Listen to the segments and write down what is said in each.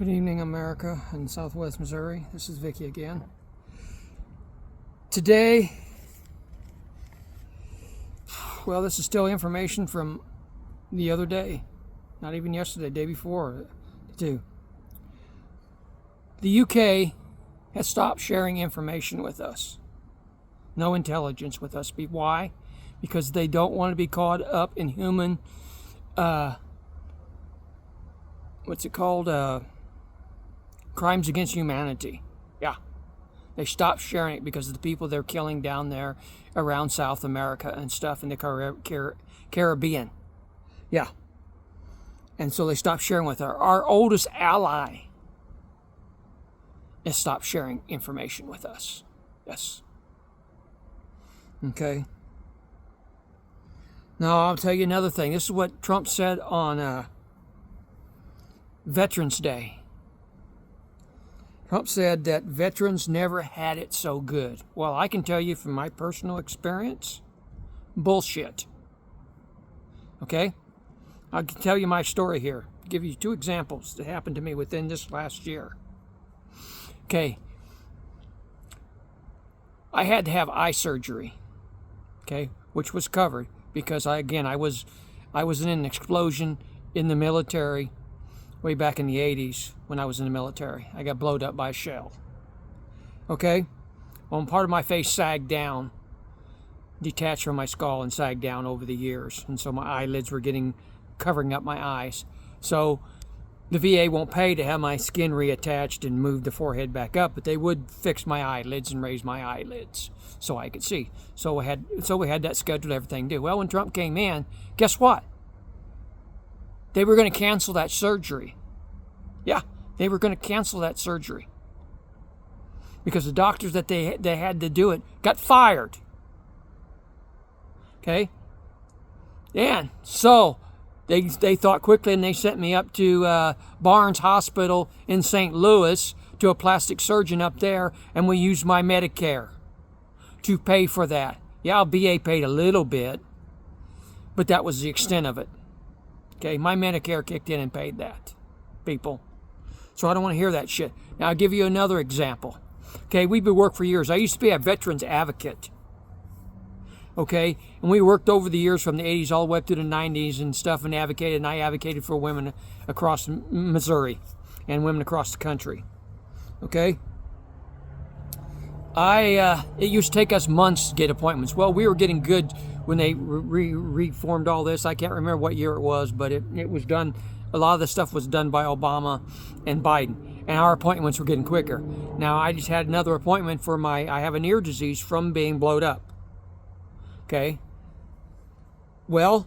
Good evening, America and Southwest Missouri. This is Vicky again. Today, well, this is still information from the other day, not even yesterday, day before, too. The UK has stopped sharing information with us. No intelligence with us. Why? Because they don't want to be caught up in human, crimes against humanity. Yeah. They stopped sharing it because of the people they're killing down there around South America and stuff in the Caribbean. Yeah. And so they stopped sharing with our oldest ally. Has stopped sharing information with us. Yes. Okay. Now, I'll tell you another thing. This is what Trump said on Veterans Day. Trump said that veterans never had it so good. Well, I can tell you from my personal experience, bullshit. Okay? I can tell you my story here. Give you two examples that happened to me within this last year. Okay. I had to have eye surgery. Okay, which was covered because I was in an explosion in the military way back in the 80s when I was in the military. I got blown up by a shell. Okay? Well, part of my face sagged down, detached from my skull and sagged down over the years. And so my eyelids were covering up my eyes. So the VA won't pay to have my skin reattached and move the forehead back up, but they would fix my eyelids and raise my eyelids so I could see. So we had that scheduled, everything due. Well, when Trump came in, guess what? They were going to cancel that surgery. Yeah, they were going to cancel that surgery. Because the doctors that they had to do it got fired. Okay? And so they thought quickly and they sent me up to Barnes Hospital in St. Louis to a plastic surgeon up there, and we used my Medicare to pay for that. Yeah, VA paid a little bit, but that was the extent of it. Okay, my Medicare kicked in and paid that, people. So I don't want to hear that shit. Now, I'll give you another example. Okay, we've been working for years. I used to be a veterans advocate. Okay, and we worked over the years from the 80s all the way up to the 90s and stuff and I advocated for women across Missouri and women across the country. Okay? It used to take us months to get appointments. Well, we were getting good when they reformed all this. I can't remember what year it was, but it was done. A lot of the stuff was done by Obama and Biden, and our appointments were getting quicker. Now, I just had another appointment for I have an ear disease from being blowed up. Okay? Well,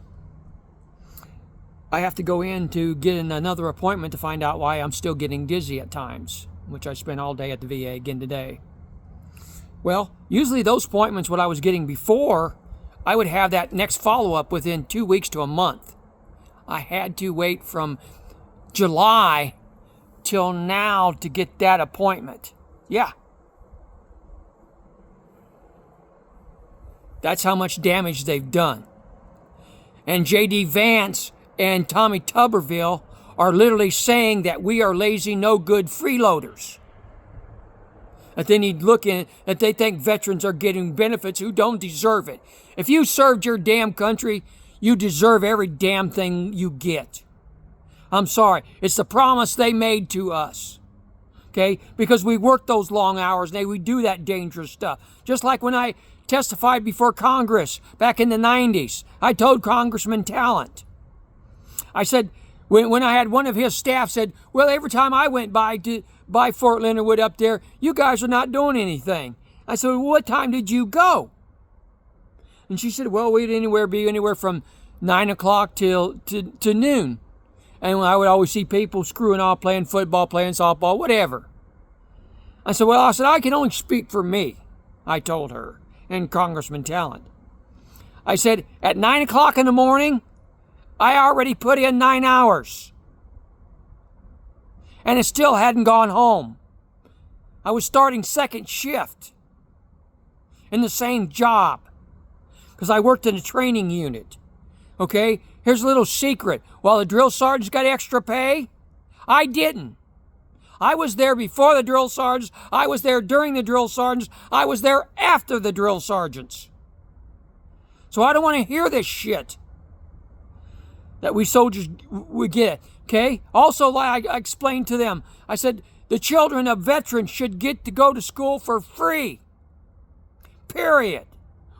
I have to go in to get another appointment to find out why I'm still getting dizzy at times, which I spent all day at the VA again today. Well, usually those appointments, what I was getting before, I would have that next follow-up within 2 weeks to a month. I had to wait from July till now to get that appointment. Yeah. That's how much damage they've done. And J.D. Vance and Tommy Tuberville are literally saying that we are lazy, no good freeloaders. That they need looking that they think veterans are getting benefits who don't deserve it. If you served your damn country, you deserve every damn thing you get. I'm sorry. It's the promise they made to us. Okay? Because we work those long hours and we do that dangerous stuff. Just like when I testified before Congress back in the 90s. I told Congressman Talent. I said, when I had one of his staff said, well, every time I went by Fort Leonard Wood up there, you guys are not doing anything. I said, well, what time did you go? And she said, well, we'd be anywhere from 9 o'clock to noon. And I would always see people screwing off, playing football, playing softball, whatever. I said, I can only speak for me, I told her, and Congressman Talent. I said, at 9 o'clock in the morning, I already put in 9 hours. And it still hadn't gone home. I was starting second shift in the same job because I worked in a training unit. Okay? Here's a little secret. While the drill sergeants got extra pay, I didn't. I was there before the drill sergeants. I was there during the drill sergeants. I was there after the drill sergeants. So I don't want to hear this shit that we soldiers would get, okay? Also, like I explained to them, I said, the children of veterans should get to go to school for free. Period.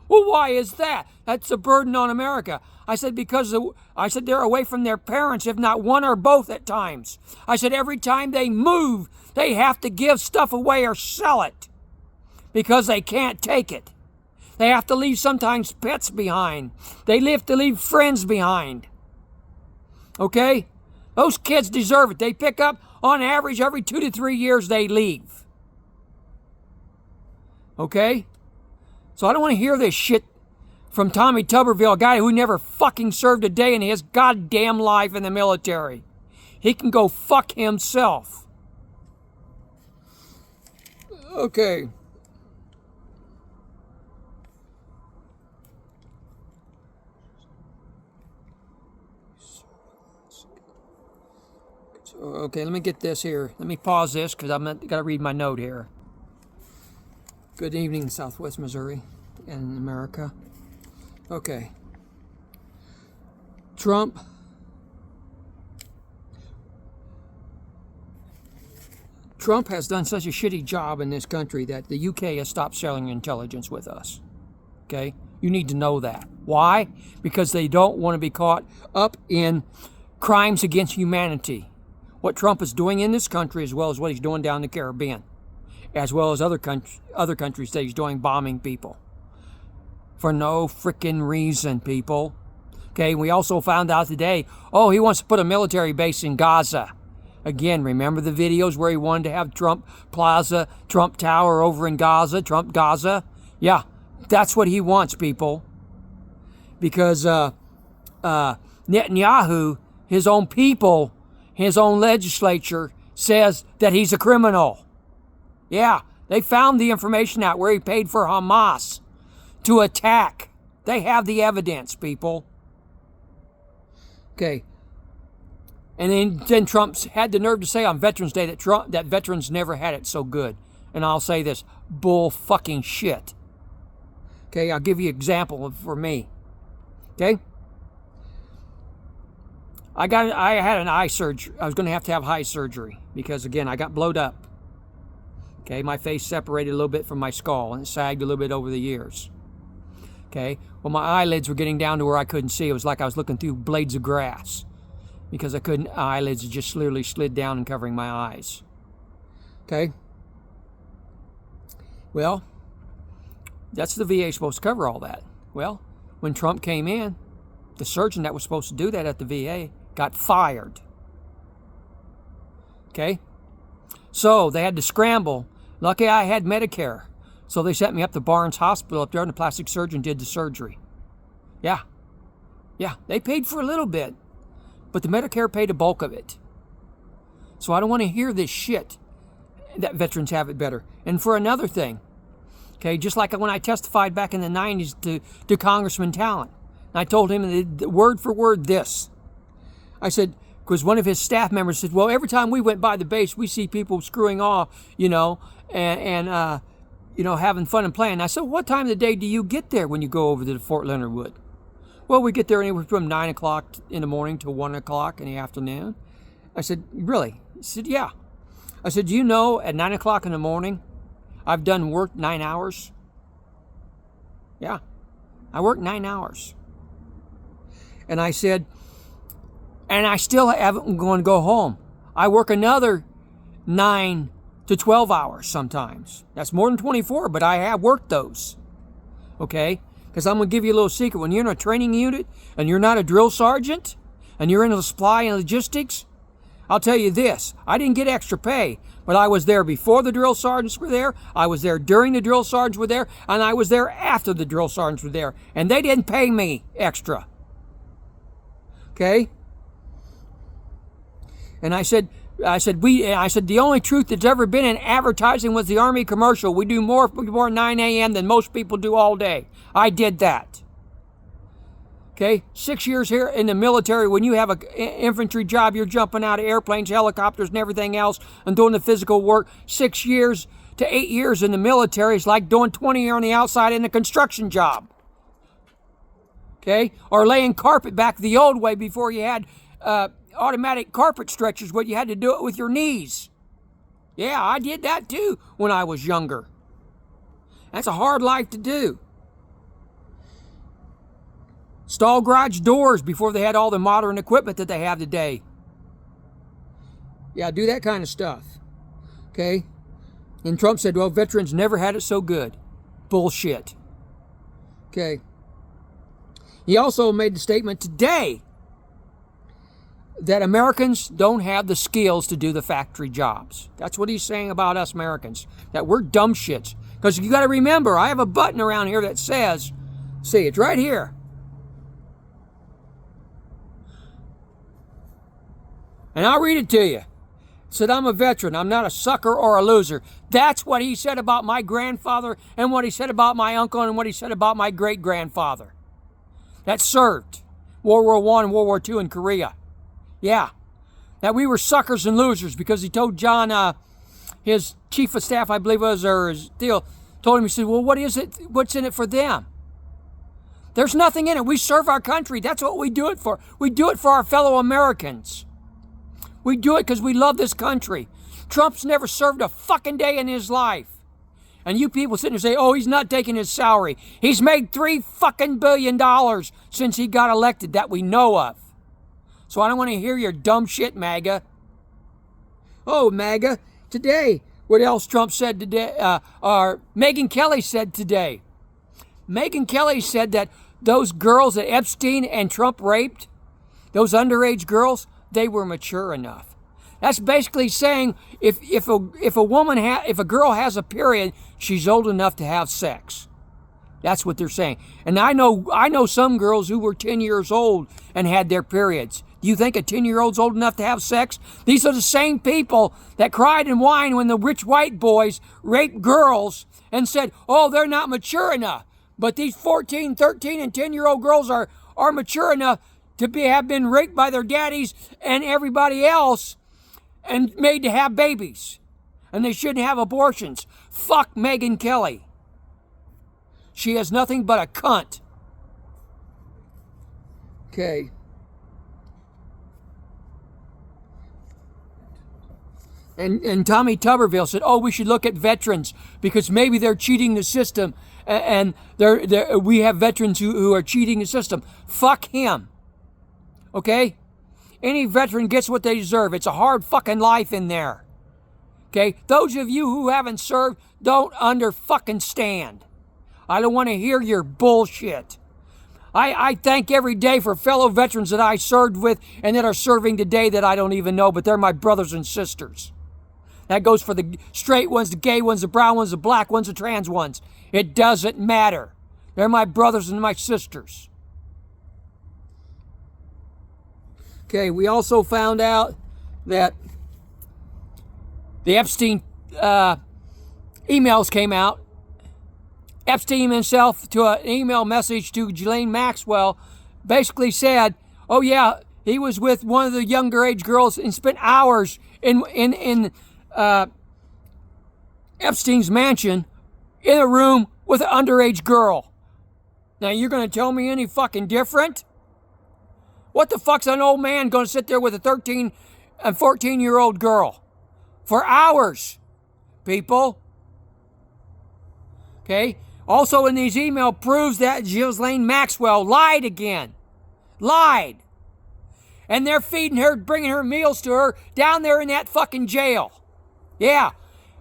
Well, why is that? That's a burden on America. I said, because they're away from their parents, if not one or both at times. I said, every time they move, they have to give stuff away or sell it because they can't take it. They have to leave sometimes pets behind. They have to leave friends behind. Okay? Those kids deserve it. They pick up, on average, every 2 to 3 years they leave. Okay? So I don't want to hear this shit from Tommy Tuberville, a guy who never fucking served a day in his goddamn life in the military. He can go fuck himself. Okay. Okay, let me get this here. Let me pause this because I've got to read my note here. Good evening, Southwest Missouri and America. Okay. Trump has done such a shitty job in this country that the UK has stopped selling intelligence with us. Okay? You need to know that. Why? Because they don't want to be caught up in crimes against humanity. What Trump is doing in this country, as well as what he's doing down in the Caribbean, as well as other countries that he's doing, bombing people. For no freaking reason, people. Okay, we also found out today, he wants to put a military base in Gaza. Again, remember the videos where he wanted to have Trump Plaza, Trump Tower over in Gaza, Trump Gaza? Yeah, that's what he wants, people. Because Netanyahu, his own people, his own legislature says that he's a criminal. Yeah, they found the information out where he paid for Hamas to attack. They have the evidence, people. Okay. And then Trump had the nerve to say on Veterans Day that veterans never had it so good. And I'll say this, bull fucking shit. Okay, I'll give you an example for me. Okay? I had an eye surgery. I was going to have eye surgery because, again, I got blowed up. Okay, my face separated a little bit from my skull and it sagged a little bit over the years. Okay, well, my eyelids were getting down to where I couldn't see. It was like I was looking through blades of grass because eyelids just literally slid down and covering my eyes. Okay, well, that's the VA supposed to cover all that. Well, when Trump came in, the surgeon that was supposed to do that at the VA got fired. Okay? So they had to scramble. Lucky I had Medicare. So they sent me up to Barnes Hospital up there and the plastic surgeon did the surgery. Yeah. Yeah, they paid for a little bit. But the Medicare paid a bulk of it. So I don't want to hear this shit that veterans have it better. And for another thing, okay, just like when I testified back in the 90s to Congressman Talent, I told him word for word this. I said, because one of his staff members said, well, every time we went by the base, we see people screwing off, and having fun and playing. I said, what time of the day do you get there when you go over to Fort Leonard Wood? Well, we get there anywhere from 9 o'clock in the morning to 1 o'clock in the afternoon. I said, really? He said, yeah. I said, do you know at 9 o'clock in the morning, I've done work 9 hours? Yeah, I worked 9 hours. And I said, and I still haven't going to go home. I work another 9 to 12 hours sometimes. That's more than 24, but I have worked those. Okay? Because I'm going to give you a little secret. When you're in a training unit and you're not a drill sergeant and you're in the supply and logistics, I'll tell you this. I didn't get extra pay, but I was there before the drill sergeants were there. I was there during the drill sergeants were there. And I was there after the drill sergeants were there. And they didn't pay me extra. Okay? And I said, the only truth that's ever been in advertising was the Army commercial. We do more before 9 a.m. than most people do all day. I did that. Okay, 6 years here in the military, when you have an infantry job, you're jumping out of airplanes, helicopters, and everything else, and doing the physical work. 6 years to 8 years in the military is like doing 20 years on the outside in a construction job. Okay, or laying carpet back the old way before you had automatic carpet stretchers, but you had to do it with your knees. Yeah, I did that too when I was younger. That's a hard life to do. Stall garage doors before they had all the modern equipment that they have today. Yeah, do that kind of stuff. Okay? And Trump said, well, veterans never had it so good. Bullshit. Okay. He also made the statement today that Americans don't have the skills to do the factory jobs. That's what he's saying about us Americans, that we're dumb shits. Because you got to remember, I have a button around here that says, see, it's right here. And I'll read it to you. It said, I'm a veteran. I'm not a sucker or a loser. That's what he said about my grandfather and what he said about my uncle and what he said about my great-grandfather that served World War I and World War II in Korea. Yeah, that we were suckers and losers because he told John, his chief of staff, I believe it was, or his deal, told him, he said, well, what is it? What's in it for them? There's nothing in it. We serve our country. That's what we do it for. We do it for our fellow Americans. We do it because we love this country. Trump's never served a fucking day in his life. And you people sitting there say, oh, he's not taking his salary. He's made $3 billion since he got elected that we know of. So I don't want to hear your dumb shit, MAGA. Oh, MAGA, today, what else Trump said today, or Megyn Kelly said today. Megyn Kelly said that those girls that Epstein and Trump raped, those underage girls, they were mature enough. That's basically saying if a girl has a period, she's old enough to have sex. That's what they're saying. And I know some girls who were 10 years old and had their periods. Do you think a 10-year-old's old enough to have sex? These are the same people that cried and whined when the rich white boys raped girls and said, oh, they're not mature enough. But these 14, 13, and 10-year-old girls are mature enough to have been raped by their daddies and everybody else and made to have babies. And they shouldn't have abortions. Fuck Megyn Kelly. She has nothing but a cunt. Okay. And Tommy Tuberville said, oh, we should look at veterans because maybe they're cheating the system and we have veterans who are cheating the system. Fuck him. Okay? Any veteran gets what they deserve. It's a hard fucking life in there. Okay? Those of you who haven't served, don't fucking stand. I don't want to hear your bullshit. I thank every day for fellow veterans that I served with and that are serving today that I don't even know, but they're my brothers and sisters. That goes for the straight ones, the gay ones, the brown ones, the black ones, the trans ones. It doesn't matter. They're my brothers and my sisters. Okay, we also found out that the Epstein emails came out. Epstein himself, to an email message to Ghislaine Maxwell, basically said, oh yeah, he was with one of the younger age girls and spent hours in Epstein's mansion in a room with an underage girl. Now you're going to tell me any fucking different? What the fuck's an old man going to sit there with a 13 and 14-year-old girl for hours, people? Okay? Also in these emails proves that Ghislaine Maxwell lied again. Lied. And they're feeding her, bringing her meals to her down there in that fucking jail. Yeah.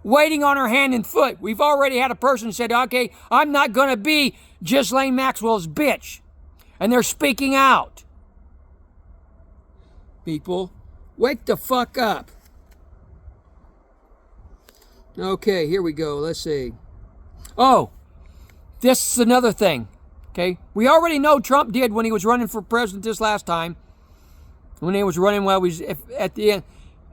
Waiting on her hand and foot. We've already had a person who said, okay, I'm not going to be Ghislaine Maxwell's bitch. And they're speaking out. People, wake the fuck up. Okay, here we go. Let's see. Oh, this is another thing. Okay, we already know Trump did when he was running for president this last time. When he was running while he was at the end.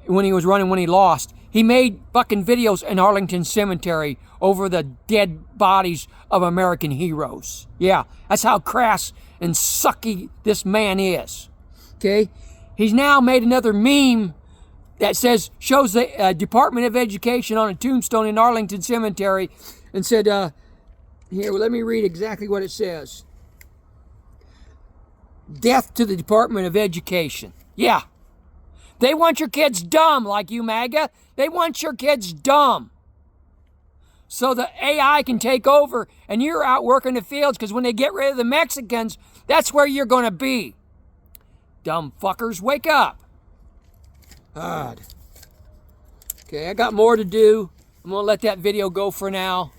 when he was running, when he lost. He made fucking videos in Arlington Cemetery over the dead bodies of American heroes. Yeah, that's how crass and sucky this man is. Okay? He's now made another meme that shows the Department of Education on a tombstone in Arlington Cemetery and said, here, let me read exactly what it says. Death to the Department of Education. Yeah. They want your kids dumb, like you, MAGA. They want your kids dumb. So the AI can take over and you're out working the fields, because when they get rid of the Mexicans, that's where you're going to be. Dumb fuckers, wake up. God. Okay, I got more to do. I'm going to let that video go for now.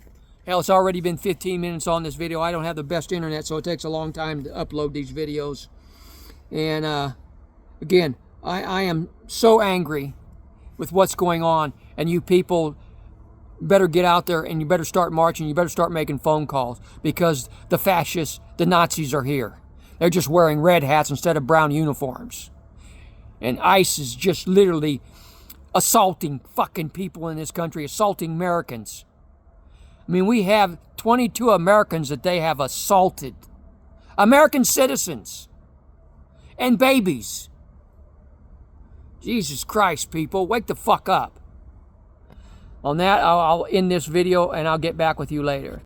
Hell, it's already been 15 minutes on this video. I don't have the best internet, so it takes a long time to upload these videos. And again, I am so angry with what's going on, and you people better get out there and you better start marching. You better start making phone calls, because the fascists, the Nazis are here. They're just wearing red hats instead of brown uniforms. And ICE is just literally assaulting fucking people in this country, assaulting Americans. I mean, we have 22 Americans that they have assaulted. American citizens. And babies. Jesus Christ, people. Wake the fuck up. On that, I'll end this video and I'll get back with you later.